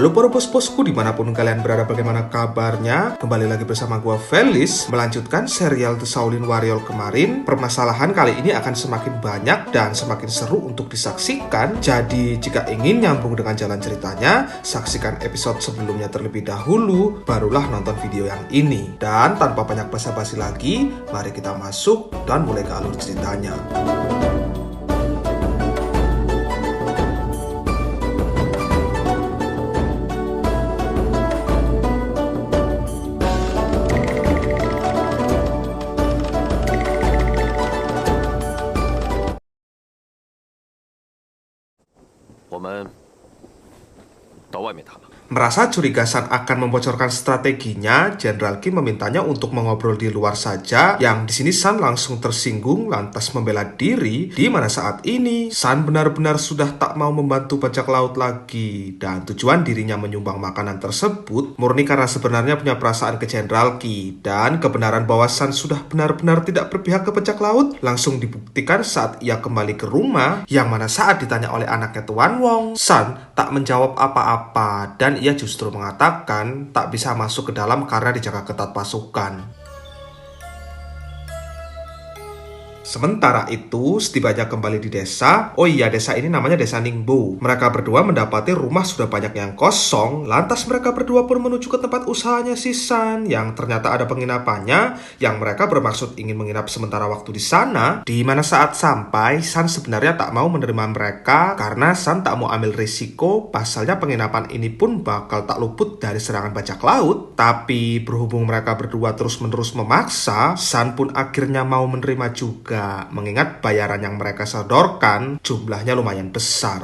Halo para bos-bosku dimanapun kalian berada, bagaimana kabarnya? Kembali lagi bersama gua Felis, melanjutkan serial The Shaolin Warrior kemarin. Permasalahan kali ini akan semakin banyak dan semakin seru untuk disaksikan. Jadi jika ingin nyambung dengan jalan ceritanya, saksikan episode sebelumnya terlebih dahulu, barulah nonton video yang ini. Dan tanpa banyak basa-basi lagi, mari kita masuk dan mulai ke alur ceritanya. Merasa curiga San akan membocorkan strateginya, Jenderal Qi memintanya untuk mengobrol di luar saja. Yang di sini San langsung tersinggung, lantas membela diri. Di mana saat ini San benar-benar sudah tak mau membantu bajak laut lagi, dan tujuan dirinya menyumbang makanan tersebut murni karena sebenarnya punya perasaan ke Jenderal Qi. Dan kebenaran bahwa San sudah benar-benar tidak berpihak ke bajak laut langsung dibuktikan saat ia kembali ke rumah, yang mana saat ditanya oleh anaknya Tuan Wong, San tak menjawab apa-apa dan ia justru mengatakan tak bisa masuk ke dalam karena dijaga ketat pasukan. Sementara itu, setibanya kembali di desa, desa ini namanya Desa Ningbo. Mereka berdua mendapati rumah sudah banyak yang kosong, lantas mereka berdua pun menuju ke tempat usahanya si San, yang ternyata ada penginapannya, yang mereka bermaksud ingin menginap sementara waktu di sana. Di mana saat sampai, San sebenarnya tak mau menerima mereka, karena San tak mau ambil risiko, pasalnya penginapan ini pun bakal tak luput dari serangan bajak laut. Tapi berhubung mereka berdua terus-menerus memaksa, San pun akhirnya mau menerima juga. Mengingat bayaran yang mereka sodorkan jumlahnya lumayan besar.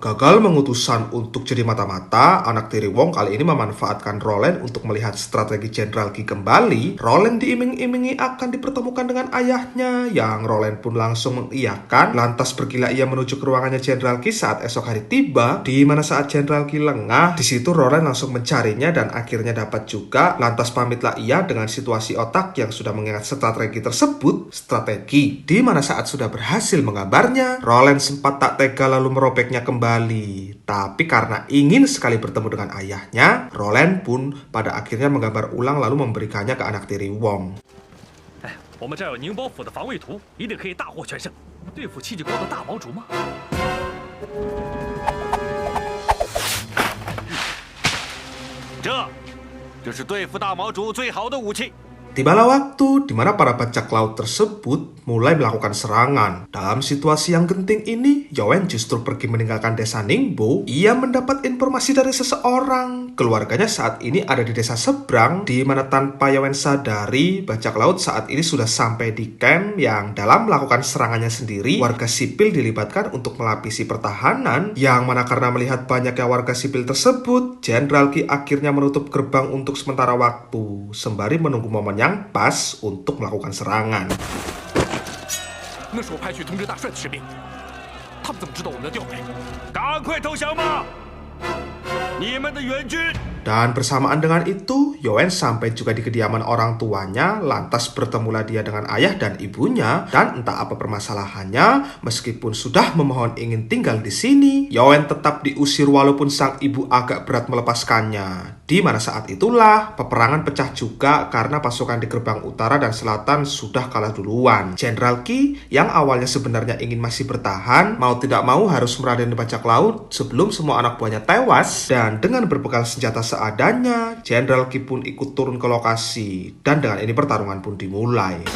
Gagal mengutus San untuk jadi mata-mata, anak tiri Wong kali ini memanfaatkan Roland untuk melihat strategi Jenderal Qi kembali. Roland diiming-imingi akan dipertemukan dengan ayahnya, yang Roland pun langsung mengiyakan. Lantas pergilah ia menuju ke ruangannya Jenderal Qi saat esok hari tiba. Di mana saat Jenderal Qi lengah, di situ Roland langsung mencarinya dan akhirnya dapat juga. Lantas pamitlah ia dengan situasi otak yang sudah mengingat strategi tersebut. Strategi di mana saat sudah berhasil menggambarnya, Roland sempat tak tega lalu merobeknya kembali. Tapi karena ingin sekali bertemu dengan ayahnya, Roland pun pada akhirnya menggambar ulang lalu memberikannya ke anak tiri Wong. Tibalah waktu di mana para bajak laut tersebut mulai melakukan serangan. Dalam situasi yang genting ini, Yowen justru pergi meninggalkan desa Ningbo. Ia mendapat informasi dari seseorang. Keluarganya saat ini ada di desa seberang, di mana tanpa Yowen sadari, bajak laut saat ini sudah sampai di camp yang dalam melakukan serangannya sendiri, warga sipil dilibatkan untuk melapisi pertahanan, yang mana karena melihat banyaknya warga sipil tersebut, Jenderal Qi akhirnya menutup gerbang untuk sementara waktu, sembari menunggu momen yang pas untuk melakukan serangan. Dan bersamaan dengan itu, Yowen sampai juga di kediaman orang tuanya, lantas bertemulah dia dengan ayah dan ibunya, dan entah apa permasalahannya, meskipun sudah memohon ingin tinggal di sini, Yowen tetap diusir walaupun sang ibu agak berat melepaskannya. Di mana saat itulah, peperangan pecah juga karena pasukan di gerbang utara dan selatan sudah kalah duluan. Jenderal Qi, yang awalnya sebenarnya ingin masih bertahan, mau tidak mau harus meradeni bajak laut sebelum semua anak buahnya tewas, dan dengan berbekal senjata seadanya, Jenderal Qi pun ikut turun ke lokasi, dan dengan ini pertarungan pun dimulai.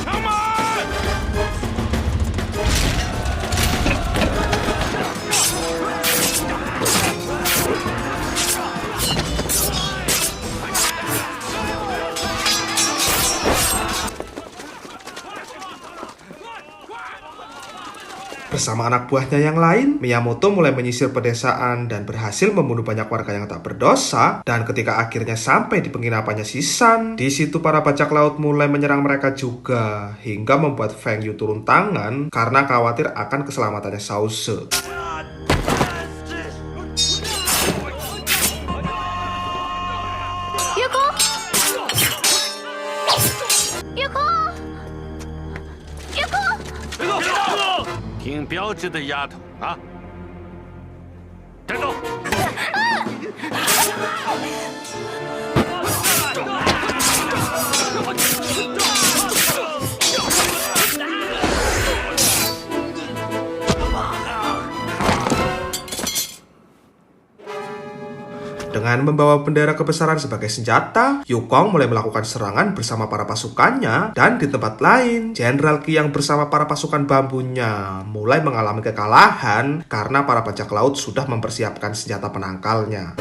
Bersama anak buahnya yang lain, Miyamoto mulai menyisir pedesaan dan berhasil membunuh banyak warga yang tak berdosa. Dan ketika akhirnya sampai di penginapannya si San, di situ para bajak laut mulai menyerang mereka juga, hingga membuat Feng Yu turun tangan karena khawatir akan keselamatannya Sause. 标致的丫头啊！站住！Dengan membawa bendera kebesaran sebagai senjata, Yukong mulai melakukan serangan bersama para pasukannya, dan di tempat lain, Jenderal Qi yang bersama para pasukan bambunya mulai mengalami kekalahan karena para bajak laut sudah mempersiapkan senjata penangkalnya.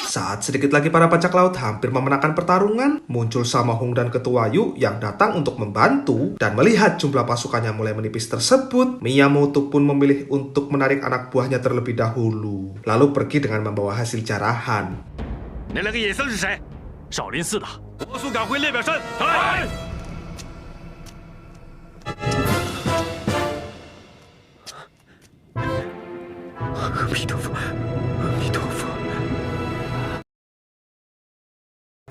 Saat sedikit lagi para bajak laut hampir memenangkan pertarungan, muncul Sammo Hung dan Ketua Yu yang datang untuk membantu, dan melihat jumlah pasukannya mulai menipis tersebut, Miyamoto pun memilih untuk menarik anak buahnya terlebih dahulu, lalu pergi dengan membawa hasil jarahan. 那两个野僧是谁？少林寺的，火速赶回列表山！来！ 阿弥陀佛，阿弥陀佛。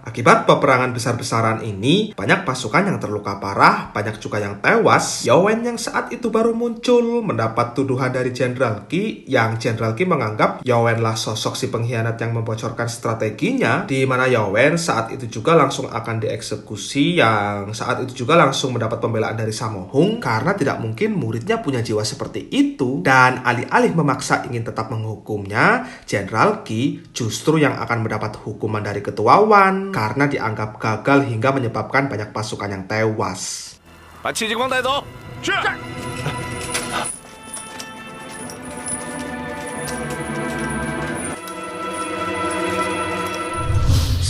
Akibat peperangan besar-besaran ini, banyak pasukan yang terluka parah, banyak juga yang tewas. Yawen yang saat itu baru muncul mendapat tuduhan dari Jenderal Qi, yang Jenderal Qi menganggap Yawenlah sosok si pengkhianat yang membocorkan strateginya, di mana Yawen saat itu juga langsung akan dieksekusi, yang saat itu juga langsung mendapat pembelaan dari Sammo Hung karena tidak mungkin muridnya punya jiwa seperti itu, dan alih-alih memaksa ingin tetap menghukumnya, Jenderal Qi justru yang akan mendapat hukuman dari Ketua Wan karena dianggap gagal hingga menyebabkan banyak pasukan yang tewas. 把戚继光带走。是。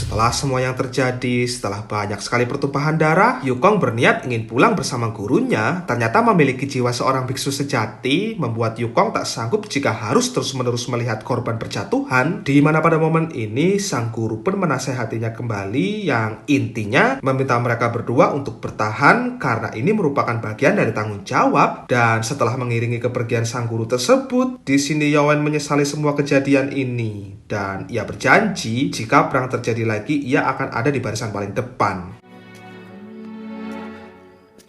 Setelah semua yang terjadi, setelah banyak sekali pertumpahan darah, Yukong berniat ingin pulang bersama gurunya. Ternyata memiliki jiwa seorang biksu sejati membuat Yukong tak sanggup jika harus terus-menerus melihat korban berjatuhan, di mana pada momen ini sang guru pun menasehatinya kembali, yang intinya meminta mereka berdua untuk bertahan karena ini merupakan bagian dari tanggung jawab. Dan setelah mengiringi kepergian sang guru tersebut, di sini Yawen menyesali semua kejadian ini, dan ia berjanji jika perang terjadi lagi ia akan ada di barisan paling depan.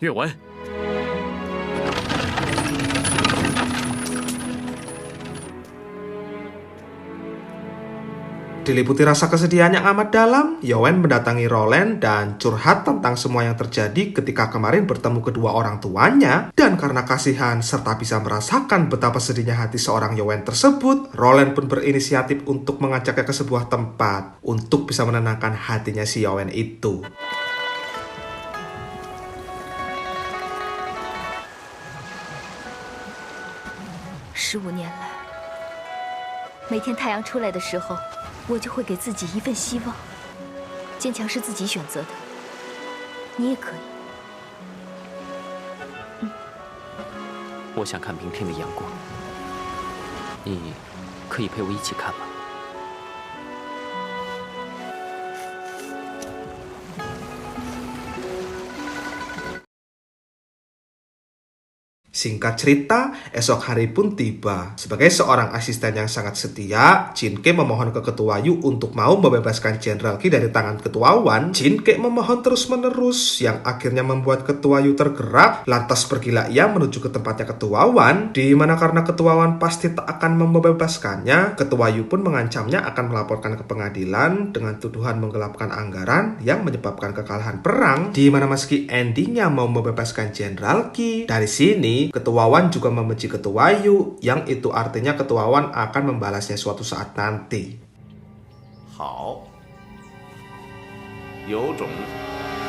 岳文， Diliputi rasa kesedihan yang amat dalam, Yawen mendatangi Roland dan curhat tentang semua yang terjadi ketika kemarin bertemu kedua orang tuanya. Dan karena kasihan serta bisa merasakan betapa sedihnya hati seorang Yawen tersebut, Roland pun berinisiatif untuk mengajaknya ke sebuah tempat untuk bisa menenangkan hatinya si Yawen itu. 15年来，每天太阳出来的时候，我就会给自己一份希望。坚强是自己选择的，你也可以。我想看明天的阳光，你可以陪我一起看吗？ Singkat cerita, esok hari pun tiba. Sebagai seorang asisten yang sangat setia, Jinke memohon ke Ketua Yu untuk mau membebaskan Jenderal Qi dari tangan Ketua Wan. Jinke memohon terus-menerus, yang akhirnya membuat Ketua Yu tergerak. Lantas pergilah ia menuju ke tempatnya Ketua Wan, di mana karena Ketua Wan pasti tak akan membebaskannya, Ketua Yu pun mengancamnya akan melaporkan ke pengadilan dengan tuduhan menggelapkan anggaran yang menyebabkan kekalahan perang. Di mana meski endingnya mau membebaskan Jenderal Qi, dari sini Ketua Wan juga membenci Ketua Yu, yang itu artinya Ketua Wan akan membalasnya suatu saat nanti. 好，有种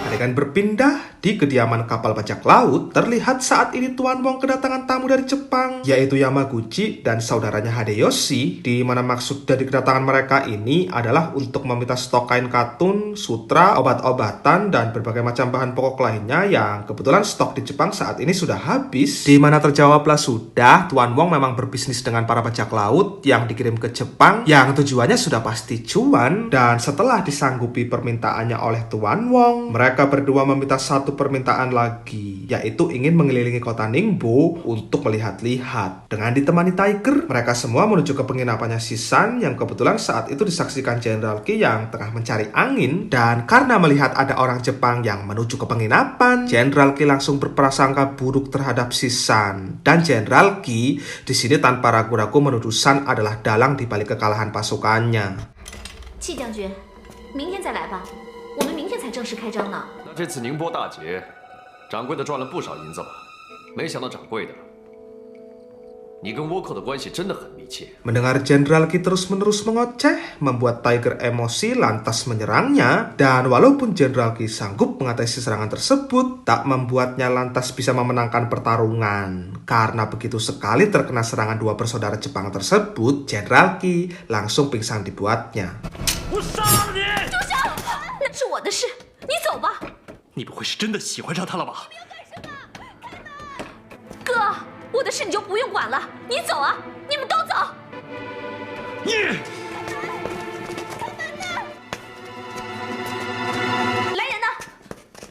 Adegan berpindah di kediaman kapal bajak laut. Terlihat saat ini Tuan Wong kedatangan tamu dari Jepang, yaitu Yamaguchi dan saudaranya Hideyoshi, di mana maksud dari kedatangan mereka ini adalah untuk meminta stok kain katun, sutra, obat-obatan, dan berbagai macam bahan pokok lainnya yang kebetulan stok di Jepang saat ini sudah habis. Di mana terjawablah sudah, Tuan Wong memang berbisnis dengan para bajak laut yang dikirim ke Jepang, yang tujuannya sudah pasti cuan. Dan setelah disanggupi permintaannya oleh Tuan Wong, mereka berdua meminta satu permintaan lagi, yaitu ingin mengelilingi kota Ningbo untuk melihat-lihat. Dengan ditemani Tiger, mereka semua menuju ke penginapannya Shisan yang kebetulan saat itu disaksikan Jenderal Qi yang tengah mencari angin. Dan karena melihat ada orang Jepang yang menuju ke penginapan, Jenderal Qi langsung berprasangka buruk terhadap Shisan. Dan Jenderal Qi di sini tanpa ragu-ragu menuduh San adalah dalang di balik kekalahan pasukannya. 戚将军，明天再来吧，我们明天才正式开张呢。那这次宁波大捷，掌柜的赚了不少银子吧？没想到掌柜的，你跟倭寇的关系真的很密切。 Mendengar Jenderal Qi terus-menerus mengoceh, membuat Tiger emosi lantas menyerangnya. Dan walaupun Jenderal Qi sanggup mengatasi serangan tersebut, tak membuatnya lantas bisa memenangkan pertarungan. Karena begitu sekali terkena serangan dua bersaudara Jepang tersebut, Jenderal Qi langsung pingsan dibuatnya. 我杀了你！那是我的事，你走吧。你不会是真的喜欢上他了吧？哥，我的事你就不用管了，你走啊，你们都走。你！ 来人呐，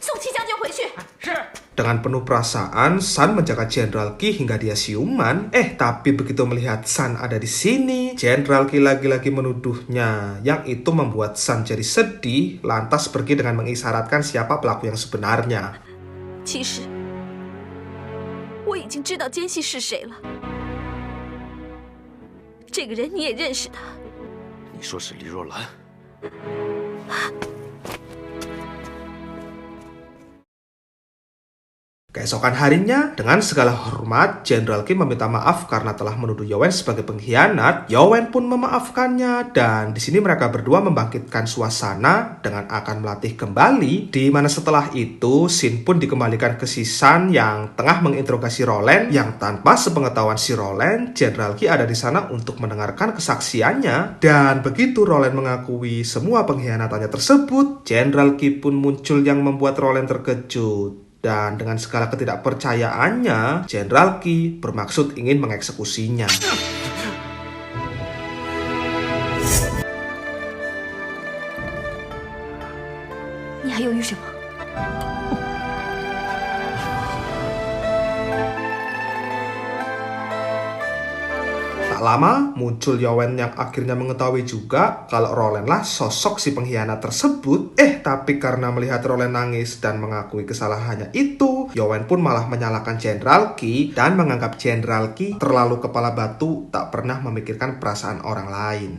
送戚将军回去。是。 Dengan penuh perasaan, San menjaga Jenderal Qi hingga dia siuman. Tapi begitu melihat San ada di sini, Jenderal Qi lagi-lagi menuduhnya, yang itu membuat San jadi sedih, lantas pergi dengan mengisyaratkan siapa pelaku yang sebenarnya. 其实，我已经知道奸细是谁了。这个人你也认识他。你说是黎若兰？ Keesokan harinya, dengan segala hormat, Jenderal Qi meminta maaf karena telah menuduh Yowen sebagai pengkhianat. Yowen pun memaafkannya, dan di sini mereka berdua membangkitkan suasana dengan akan melatih kembali. Di mana setelah itu, Shin pun dikembalikan ke Shisan yang tengah menginterogasi Roland, yang tanpa sepengetahuan si Roland, Jenderal Qi ada di sana untuk mendengarkan kesaksiannya. Dan begitu Roland mengakui semua pengkhianatannya tersebut, Jenderal Qi pun muncul yang membuat Roland terkejut. Dan dengan segala ketidakpercayaannya, Jenderal Qi bermaksud ingin mengeksekusinya. 你还犹豫什么？ Tak lama, muncul Yowen yang akhirnya mengetahui juga kalau Roland lah sosok si pengkhianat tersebut. Tapi karena melihat Roland nangis dan mengakui kesalahannya itu, Yowen pun malah menyalahkan Jenderal Qi dan menganggap Jenderal Qi terlalu kepala batu, tak pernah memikirkan perasaan orang lain.